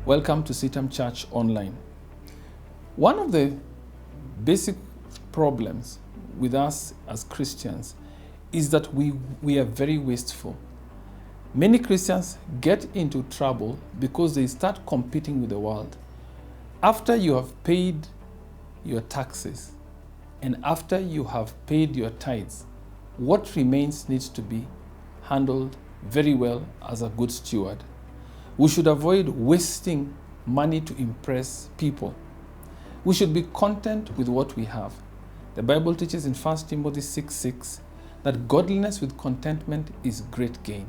Welcome to CITAM ChurchOnline. One of the basic problems with us as Christians is that we are very wasteful. Many Christians get into trouble because they start competing with the world. After you have paid your taxes and after you have paid your tithes, what remains needs to be handled very well as a good steward. We should avoid wasting money to impress people. We should be content with what we have. The Bible teaches in 1 Timothy 6:6 that godliness with contentment is great gain.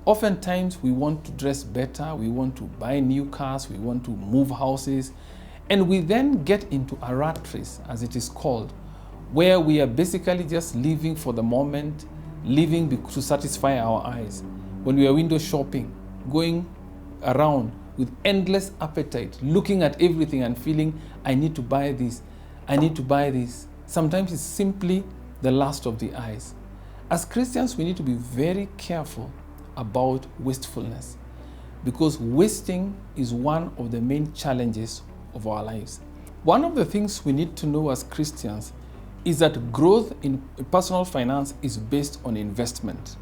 Oftentimes we want to dress better, we want to buy new cars, we want to move houses, and we then get into a rat race, as it is called, where we are basically just living for the moment, living to satisfy our eyes. When we are window shopping, going around with endless appetite, looking at everything and feeling, I need to buy this, I need to buy this. Sometimes it's simply the lust of the eyes. As Christians, we need to be very careful about wastefulness, because wasting is one of the main challenges of our lives. One of the things we need to know as Christians is that growth in personal finance is based on investment.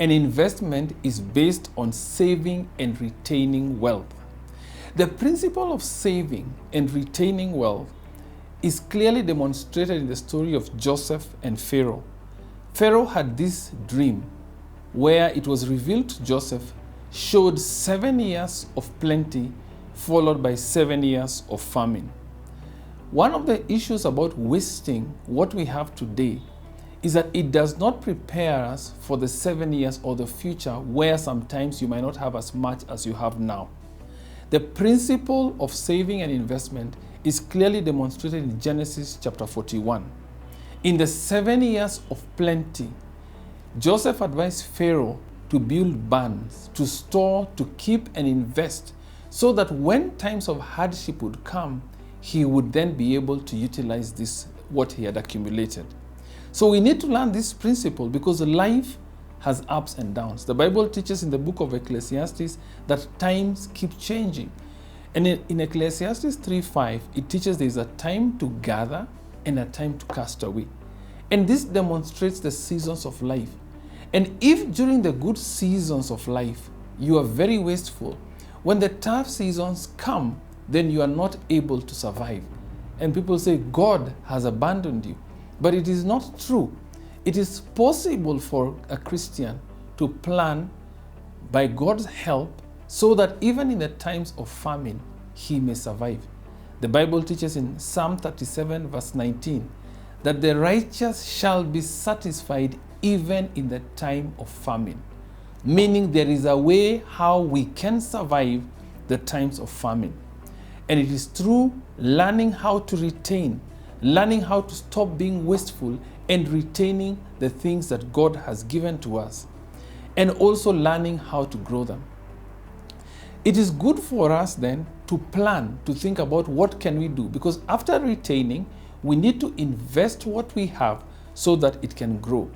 And investment is based on saving and retaining wealth. The principle of saving and retaining wealth is clearly demonstrated in the story of Joseph and Pharaoh. Pharaoh had this dream where it was revealed to Joseph, showed 7 years of plenty followed by 7 years of famine. One of the issues about wasting what we have today is that it does not prepare us for the 7 years or the future where sometimes you might not have as much as you have now. The principle of saving and investment is clearly demonstrated in Genesis chapter 41. In the 7 years of plenty, Joseph advised Pharaoh to build barns, to store, to keep and invest, so that when times of hardship would come, he would then be able to utilize this, what he had accumulated. So we need to learn this principle because life has ups and downs. The Bible teaches in the book of Ecclesiastes that times keep changing. And in Ecclesiastes 3:5, it teaches there is a time to gather and a time to cast away. And this demonstrates the seasons of life. And if during the good seasons of life, you are very wasteful, when the tough seasons come, then you are not able to survive. And people say, God has abandoned you. But it is not true. It is possible for a Christian to plan by God's help so that even in the times of famine, he may survive. The Bible teaches in Psalm 37 verse 19 that the righteous shall be satisfied even in the time of famine. Meaning there is a way how we can survive the times of famine. And it is through learning how to retain, learning how to stop being wasteful and retaining the things that God has given to us, and also learning how to grow them. It is good for us then to plan, to think about what can we do, because after retaining, we need to invest what we have so that it can grow.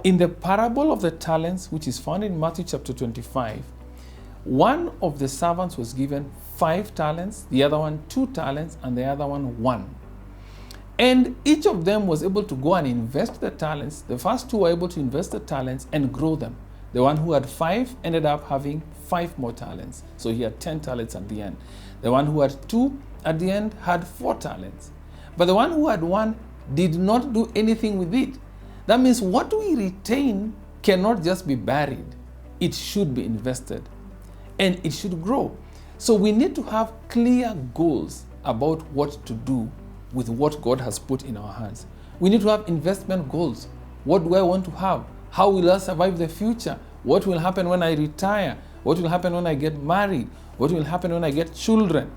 In the parable of the talents, which is found in Matthew chapter 25, one of the servants was given 5 talents, the other one 2 talents, and the other one 1. And each of them was able to go and invest the talents. The first 2 were able to invest the talents and grow them. The one who had 5 ended up having 5 more talents. So he had 10 talents at the end. The one who had 2 at the end had 4 talents. But the one who had 1 did not do anything with it. That means what we retain cannot just be buried. It should be invested and it should grow. So we need to have clear goals about what to do with what God has put in our hands. We need to have investment goals. What do I want to have? How will I survive the future? What will happen when I retire? What will happen when I get married? What will happen when I get children?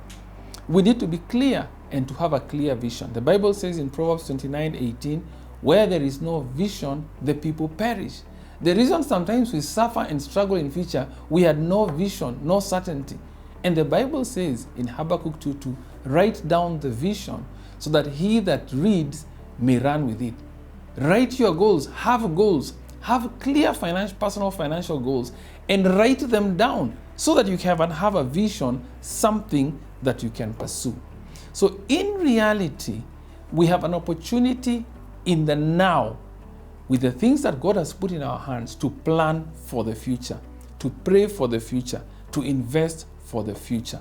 We need to be clear and to have a clear vision. The Bible says in Proverbs 29:18, where there is no vision, the people perish. The reason sometimes we suffer and struggle in future, we had no vision, no certainty. And the Bible says in Habakkuk 2:2, write down the vision so that he that reads may run with it. Write your goals, have goals, Have clear personal financial goals and write them down so that you can have a vision, something that you can pursue. So in reality, we have an opportunity in the now with the things that God has put in our hands to plan for the future, to pray for the future, to invest for the future.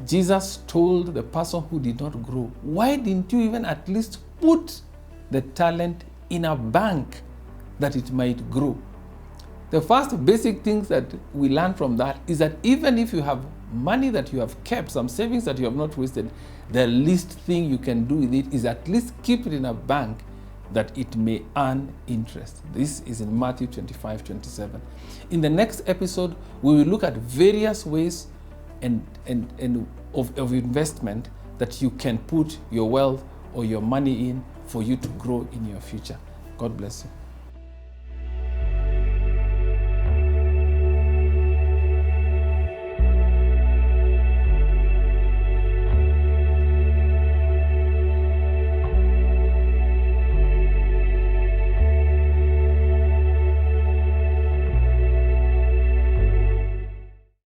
Jesus told the person who did not grow, why didn't you even at least put the talent in a bank that it might grow? The first basic things that we learn from that is that even if you have money that you have kept, some savings that you have not wasted, the least thing you can do with it is at least keep it in a bank that it may earn interest. This is in Matthew 25:27. In the next episode, we will look at various ways of investment that you can put your wealth or your money in for you to grow in your future. God bless you.